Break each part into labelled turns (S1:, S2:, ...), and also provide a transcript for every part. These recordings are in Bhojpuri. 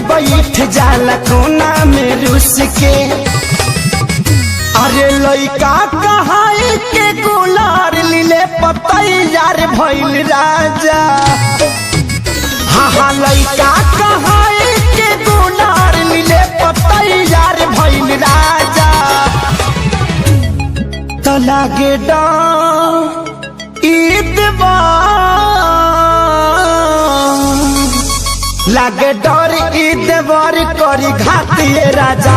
S1: बैठ जाला कोना में रुस के। अरे लइका कहाई के गुलार लीले पतैयार भइल राजा। हाँ लइका कहाई के गुलार लीले पतैयार भइल राजा। तो लागे ईद लागे डर ईद बर करी घातिए राजा।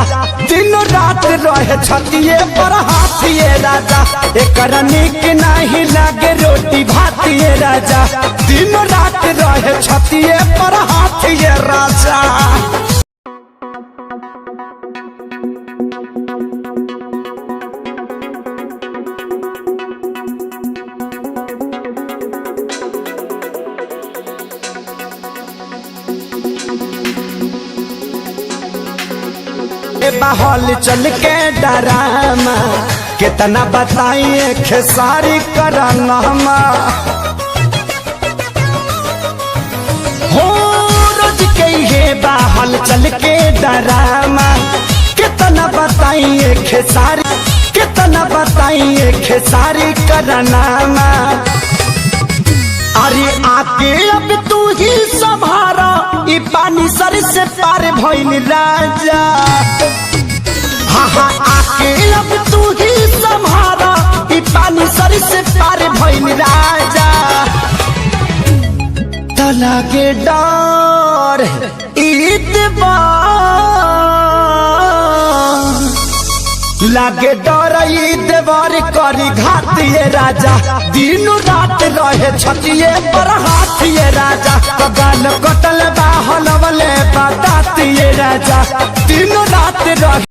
S1: दिन रात रहे छतिए पर हाथिए राजा। एकर निक नहीं लागे रोटी भातिए राजा। दिन रात रहे छतिए पर हाथिए राजा। बहल चल के डरामा कितना बताइए खेसारी करनमा। हो रोज के ये बहल चल के डरामा कितना बताइए खेसारी, कितना बताइए खेसारी करनमा। अरे आके अब तू ही संभारा ई पानी सर से पार भइल राजा। हाँ आके अब तू ही संभारा ई पानी सर से पार भइल राजा। तो लागे डर ईद लागे डर ईद बर करी घातिए राजा। दिन रात रहे छतिए पर हाथिए राजा। कगाल कटल बाहल वाले बतातिए राजा। दिन रात रहे